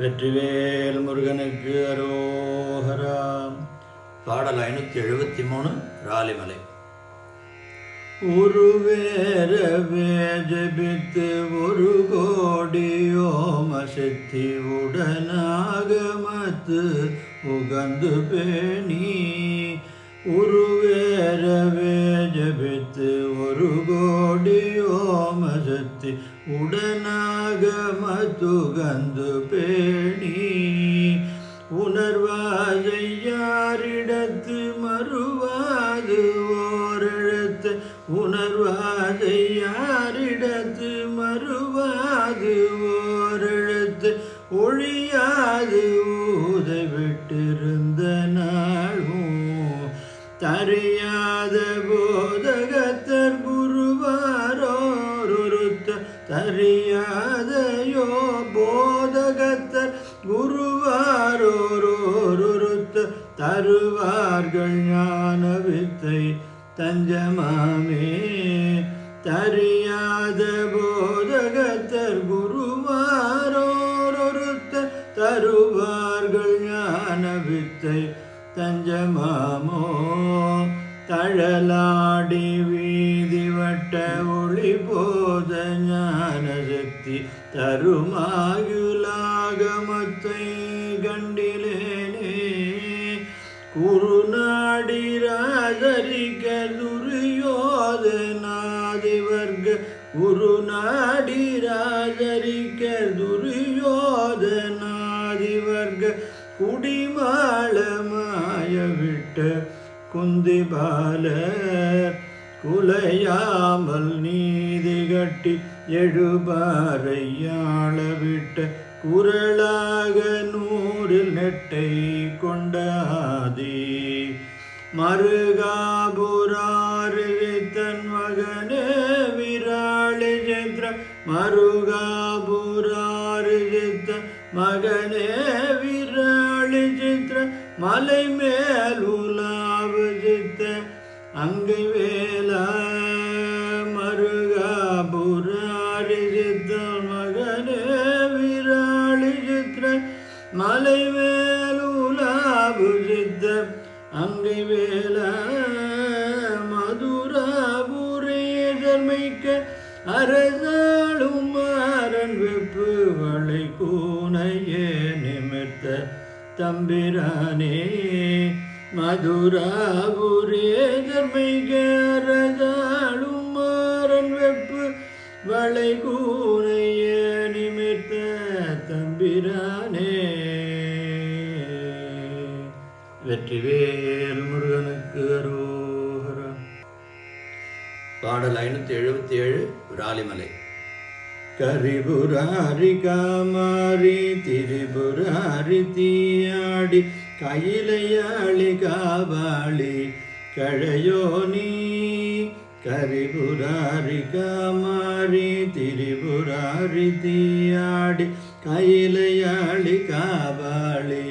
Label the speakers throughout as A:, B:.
A: வெற்றிவேல் முருகனுக்கு அரோகரா. பாடல் 573 ராலிமலை. உருவேரவே ஜபித்து ஒரு கோடி ஓம சக்தி உடனாகமத்து உகந்து பேணி. உருவேரவே ஜபித்து ஒரு கோடி ஓம சக்தி உடனாகமத்துகந்து பேணி. உணர்வாதை யாரிடத்து மறுவாது ஓரெழுத்து. உணர்வாதை யாரிடத்து மறுவாது ஓரெழுத்து. ஒழியாது ஊதை விட்டிருந்த நாளும் தறியாத போதகத்தர் குருவாரோருத்த. தறியாதையோ போதகத்தர் குருவாரோருத்த. தருவார்கள் ஞான வித்தை தஞ்சமாமே. தறியாத போதகத்தர் குருவாரோருத்த. தருவார்கள் ஞான வித்தை தஞ்சமாமோ. தழலாடி வீதி வட்ட ஒளி போத ஞான சக்தி தருமாயுலாகமத்தை கண்டிலேனே. குருநாடி ராஜரிக்க துரியோதனாதி வர்க்க. குருநாடி ராஜரிக்க துரியோதனாதி வர்க்க. குடிமாளமாய விட்ட குந்திபால. குலையாமல் நீதி கட்டி எழுபாரையாள விட்ட. குரலாக நூறில் நெட்டை கொண்டாதி. மருகாபுராறு தன் மகனே விராளி சித்திர. மருகாபுராறு தன் மகனே விராளி சித்திர. மலை மேல் உலாவு சித்த அங்கை வேலா. மருகாபுராரி சித்த மகனே விராளி சித்திர. மலை மேல் உலாவு சித்த அங்கை வேலா. மதுராபுரையை தர்மிக்க அரசாளும் மாறன் வெப்பு வளை கூனையே நிமிர்த்த தம்பிரானே. மதுராபுரே தர்மிக அரசாளும் மாறன் வெப்பு வளை கூனையே நிமிர்த்த தம்பிரானே. வெற்றிவேல் முருகனுக்கு அரோகரா. பாடல் 577 ராலிமலை. கரிபுராரி காமாரி திரிபுராரி தீயாடி. கையிலையாளி காவாளி கழையோனி. கரிபுராரி காமாரி திரிபுராரி தீயாடி. கையிலையாளி காவாளி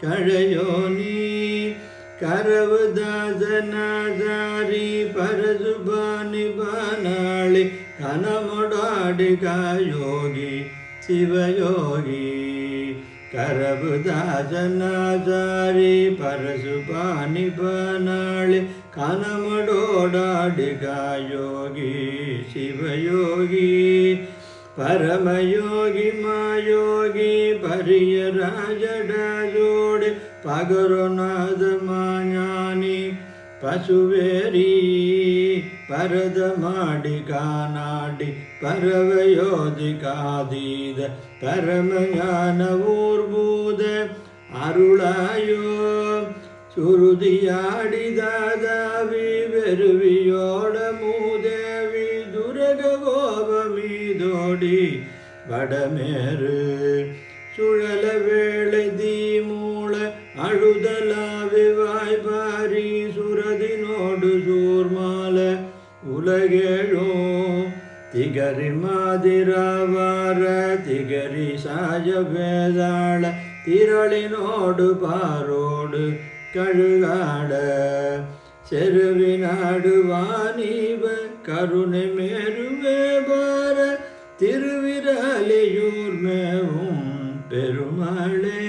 A: கழையோனி. கரவுதாசனாசாரி பரசுபானி பானாளி. கனமுடாடி காயோகி சிவயோகி. கரவுதாசனாசாரி பரசுபானி பானாளி. கனமுடோடாடி காயோகி சிவயோகி. பரமயோகி மாயோகி பரியராஜடோடு. பகருநாத மாஞானி பசுவேரி. பரதமாடி கானாடி பரவயோதி காதீத. பரமஞான ஊர்பூத அருளாயோ. சுருதியாடி தாதாவி வெறுவியோட மூதேவி. துரகோபமீதோடி வடமேறு. சுழல வேளை தீமூள அழுதலாவி வாய்பாரி. சுரதினோடு சூர்மால உலகேழும். திகரி மாதிராவார திகரி சாய வேதாள. திரளினோடு பாரோடு கழுகாட. செருவினாடு வாணிப கருணை மேருவே பார. திருவிரலியூர் மேவும் பெருமாளே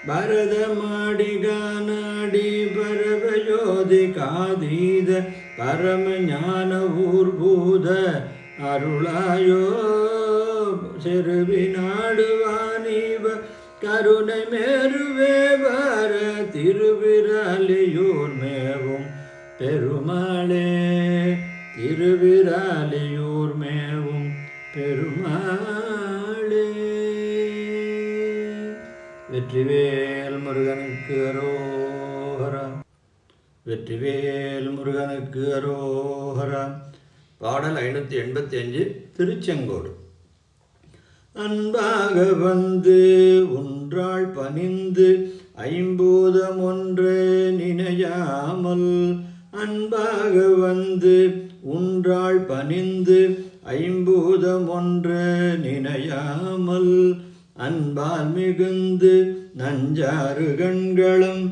A: பரதமாடி கானாடி பரவஜோதி காதீத பரம ஞான ஊர்பூத அருளாயோ செருவினாடுவானீவ கருணை மேருவே வர திருவிராலியூர் மேவும் பெருமாளே திருவிராலியூர் மேவும் பெருமாளே. வெற்றிவேல் முருகனுக்கு அரோகரா. வெற்றிவேல் முருகனுக்கு அரோகரா. பாடல் 585 திருச்செங்கோடு. அன்பாக வந்து ஒன்றாள் பணிந்து ஐம்பூதம் ஒன்று நினையாமல் அன்பாக வந்து ஒன்றாள் பணிந்து ஐம்பூதம் ஒன்று நினையாமல் அன்பால் மிகுந்து நஞ்சாறு கண்களும்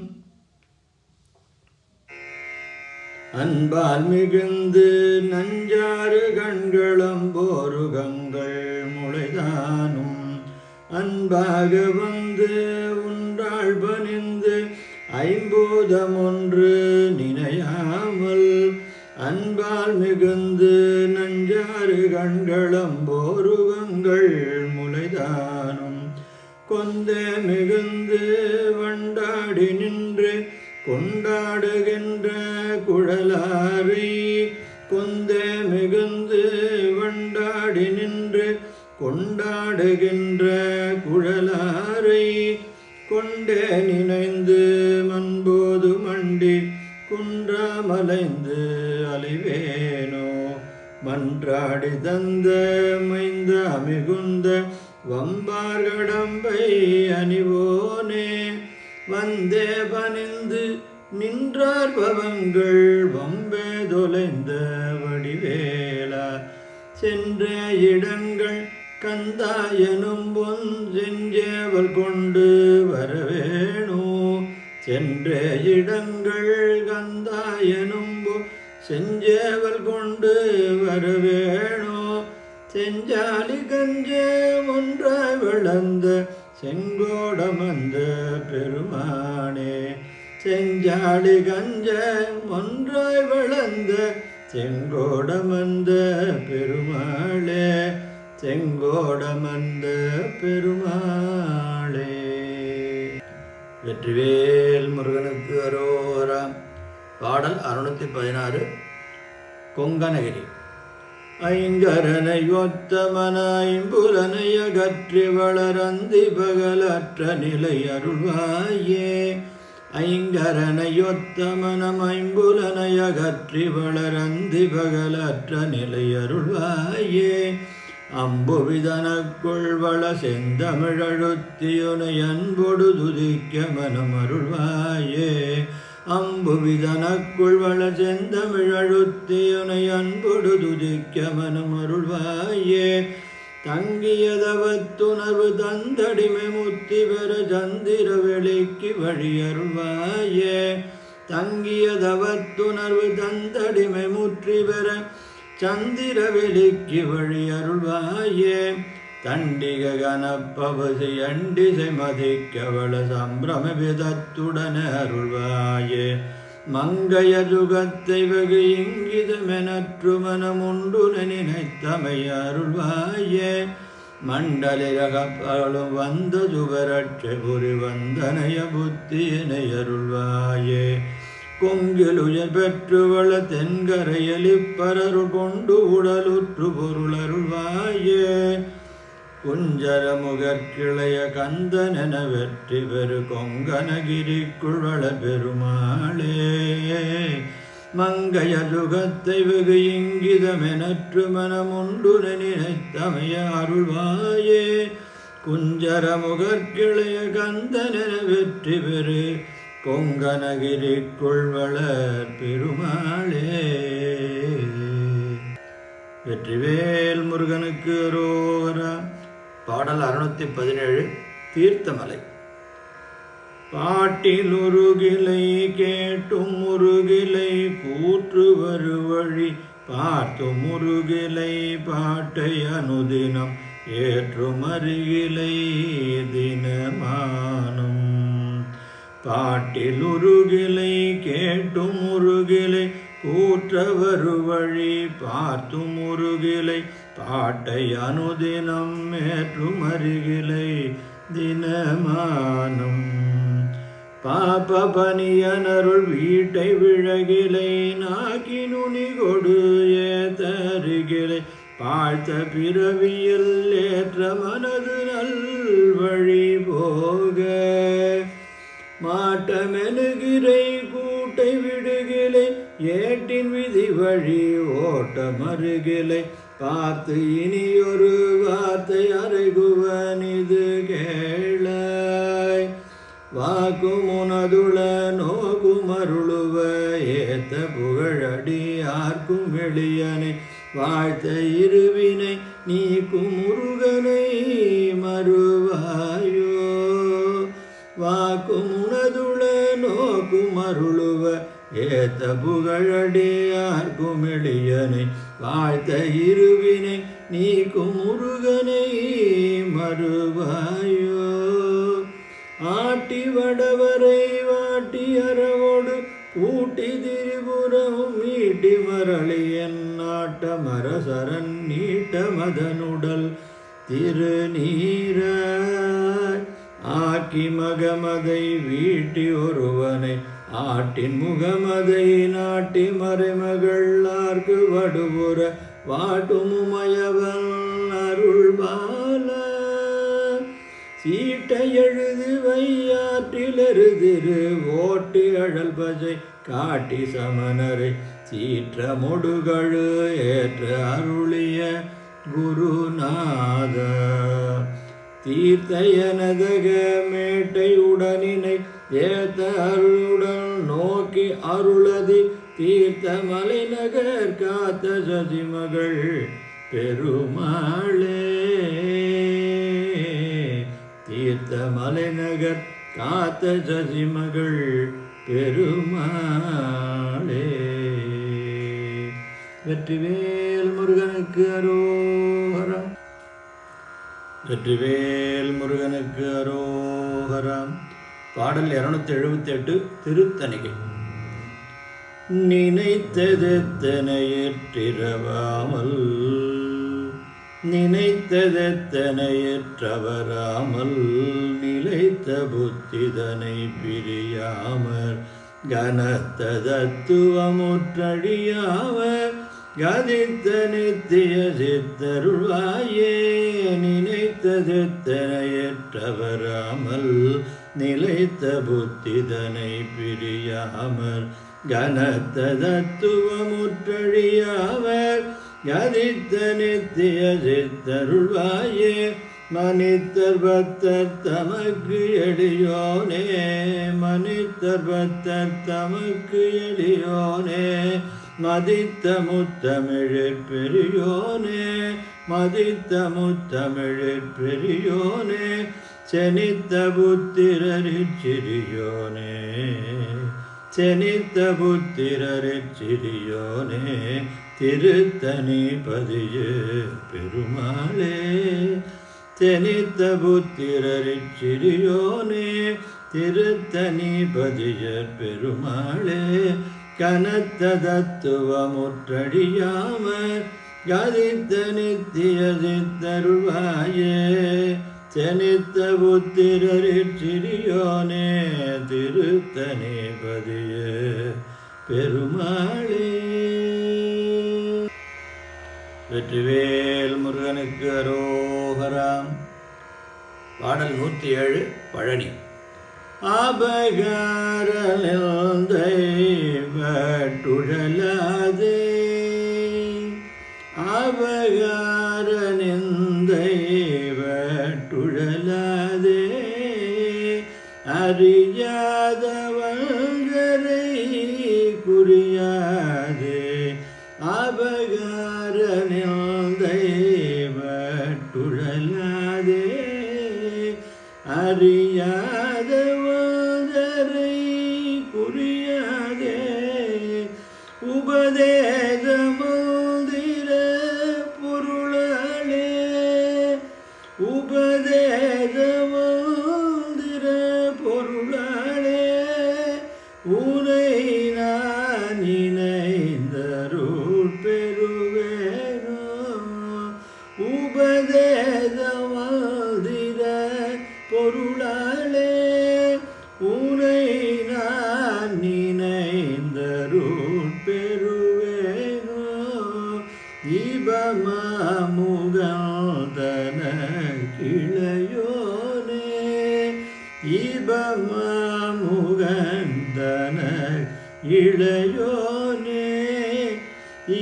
A: அன்பால் மிகுந்து நஞ்சாறு கண்களும் போருகங்கள் முளைதானும் அன்பாக வந்து உன்றாள் பணிந்து ஐம்பூதம் ஒன்று நினையாமல் அன்பால் மிகுந்து நஞ்சாறு கண்களும் போருகங்கள் முளைதானும் கொந்தே மிகுந்து வண்டாடி நின்று கொண்டாடுகின்ற குழலாரை கொந்தே மிகுந்து வண்டாடி நின்று கொண்டாடுகின்ற குழலாரை கொண்டே நினைந்து மன்போது மண்டி குன்றாமலைந்து அலைவேனோ மன்றாடி தந்த மைந்த மிகுந்த வம்பார் கடம்பை அணிவோனே வந்தே பணிந்து நின்றார் பவங்கள் வம்பே தொலைந்த வடிவேலா சென்ற இடங்கள் கந்தாயனும் பொன் செஞ்சேவல் கொண்டு வரவேணோ சென்ற இடங்கள் கந்தாயனும் செஞ்சேவல் கொண்டு வரவேணோ செஞ்சாலி கஞ்சே ஒன்றாய் வளர்ந்த செங்கோடமந்த பெருமானே செஞ்சாலி கஞ்ச ஒன்றாய் வளர்ந்த செங்கோடமந்த பெருமாளே செங்கோடமந்த பெருமாளே. வெற்றிவேல் முருகனுக்கு அரோகரா. பாடல் 616 கொங்கனகிரி. ஐங்கரனை ஒத்தமன ஐம்புலனை அகற்றி வளரந்தி பகலற்ற நிலை அருள்வாயே ஐங்கரனை ஒத்தமனம் ஐம்புலனை அகற்றி வளரந்தி பகலற்ற நிலை அருள்வாயே அம்புவிதனக்குள் வள செந்தமிழழுத்தியுனை அன்பொடு துதிக்க மனம் அருள்வாயே அம்புவிதனக்குள் வள செந்தமிழழுத்தியுனை அன்பொடு துதிக்க மனம் அருள்வாயே தங்கியதவத்துணர்வு தந்தடிமை முத்தி பெற சந்திர வெளிக்கு வழி அருள்வாயே தங்கியதவத்துணர்வு தந்தடிமை முற்றி பெற சந்திர வெளிக்கு வழி அருள்வாயே தண்டிக கனப்பவசி அண்டிசை மதிக்கவள சம்பிரம விதத்துடன் அருள்வாயே மங்கைய சுகத்தை வெகு இங்கிதமெனற்று மனமுண்டு நினைத்தமைய அருள்வாயே மண்டலிரகப்பலும் வந்த சுவரட்சை புரி வந்தனைய புத்தியினை அருள்வாயே கொங்கிலுயர் பெற்றுவள தென்கரையலிப்பரருள் கொண்டு உடலுற்று பொருள் அருள்வாயே குஞ்சர முகற்கிளைய கந்தனென வெற்றி பெரு கொங்கனகிரிக்குள் வள பெருமாளே மங்கைய சுகத்தை வெகு இங்கிதமெனற்று மனமுண்டு நினைத்தமைய அருள்வாயே குஞ்சர முகற்கிளைய கந்தனென வெற்றி பெரு கொங்கனகிரிக்குள் வளர் பெருமாளே. வெற்றிவேல் முருகனுக்கு அரோகரா. பாடல் 617 தீர்த்தமலை. பாட்டில் உருகிலை கேட்டும் முருகிலை கூற்று வருவழி பார்த்தும் முருகிலை பாட்டை அனுதினம் ஏற்றுமருகிலை தினமானம் பாட்டில் உருகிலை கேட்டும் உருகிலை கூற்றவரு வழி பார்த்தும் உருகிலை பாட்டை அனுதினம் ஏற்றுமருகிலை தினமானம் பாப பனியனருள் வீட்டை விழகிலை நாக்கி நுனி கொடு ஏத்தருகிலை பார்த்த பிறவியில் ஏற்ற மனது நல்வழி போக மாட்டமெனுகிறை கூட்டை விடுகிலை ஏட்டின் விதி வழி ஓட்ட மறுகிலை பார்த்து இனியொரு வார்த்தை அறைகுவனிது கேளாய் வாக்கும் உனதுள நோக்கும் அருளுவ ஏத்த புகழடி ஆர்க்கும் வெளியனை வாழ்த்த இருவினை நீக்கும் முருகனை மறுவாயோ வாக்கும் உனதுள நோக்கும் அருளுவ ஏத்த புகழடி ஆர்க்கும் எளியனை வாழ்த்த இருவினை நீக்கும் முருகனை மறுவாயோ ஆட்டி வடவரை வாட்டி அறவோடு பூட்டி திரிபுரம் மீட்டி மரளி என் நாட்ட மரசரன் நீட்ட மதனுடல் திருநீர ஆக்கி மகமதை வீட்டி ஒருவனை ஆட்டின் முகமதை நாட்டி மறைமகள் ஆர்க்கு வடுபுற வாட்டுமுமயவன் அருள் பால சீட்டை எழுது வையாற்றில் எருதிரு ஓட்டி அழல் பஜை காட்டி சமணரை சீற்ற மொடுகழு ஏற்ற அருளிய குருநாத தீர்த்தையனதக மேட்டை உடனினை ஏத்த அருளுடன் நோக்கி அருளதி தீர்த்த மலைநகர் காத்த சசிமகள் பெருமாளே தீர்த்த மலைநகர் காத்த சசிமகள் பெருமாளே. வெற்றிவேல் முருகனுக்கு அரோகரம். வெற்றிவேல் முருகனுக்கு அரோகரம். பாடல் 278 திருத்தணிகை. நினைத்ததெத்தனையற்றிரவாமல் நினைத்ததெத்தனையற்றவராமல் நிலைத்த புத்திதனை பிரியாமற் கனத்த தத்துவமுற்றழியாமற் கதித்த நித்திய சித்தருளாயே. நினைத்ததெத்தனையற்றவராமல் நிலைத்த புத்திதனை பிரியாமற் கனத்த தத்துவமுற்றழியாமற் கதித்த நித்திய சித்தருள்வாயே. மனிதர் பக்தர் தமக்கு எளியோனே மனிதர் பக்தர் தமக்கு எளியோனே மதித்த முத்தமிழிற் பெரியோனே மதித்த முத்தமிழிற் பெரியோனே செனித்த புத்திரரிற் சிறியோனே செனித்த புத்திரரிற் சிறியோனே திருத்தணி பதிய பெருமாளே. செனித்த புத்திரரிற் சிறியோனே திருத்தணி பதிய பெருமாளே. கனத்த தத்துவமுற்றழியாமற் கதித்த நித்திய சித்தருள்வாயே. செனித்த புத்திரரிற் சிறியோனே திருத்தணி பதிய பெருமாளே. வெற்றிவேல் முருகனுக்கு அரோகராம். பாடல் 107 பழனி. ஆபகாரலை வட்டுழலாதே ஆபகார நிந்தை வட்டுழலாதே அறியாதவங்கரை குறியாதே ஆபகார நிந்தை வட்டுழலாதே அறியாதவங்கரை குறியாதே உபதேசமுதிர பொருளே உபதேசமந்திர பொருளாலே உனை நான் நினைந்தருள் பெறுவேனோ. உபதேசமந்திர பொருளாலே உனை நான் நினைந்தருள் பெறுவேனோ. இபமாமுகந்தன கிளையோனே இபமாமுகந்தன இளையோனே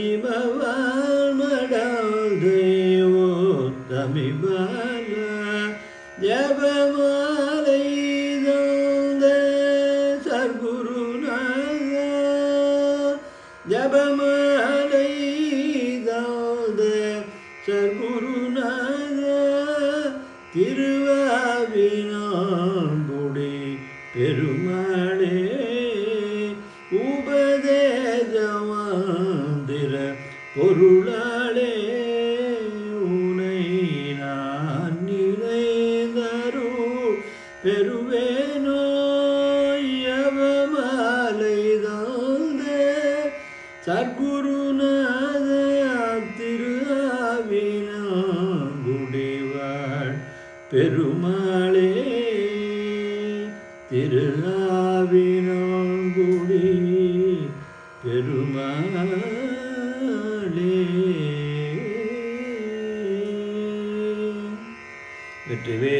A: இமவால் மடல் தேவோ தமிபால ஜபமாலை தந்த சர்க்குருநாத ஜபமாலை தந்த சர்க்குருநாத திருவாவினாங்குடி பெருமாளே உபதேசமந்திர பொருளாலே உனை நான் நினைந்தருள் பெறுவேனோ. யவமாலை தந்த சர்க்குருநாத திருஆவினாங்குடிவாழ் பெருமாளே திருஆவினாங்குடி பெருமாளே. வெற்றிவே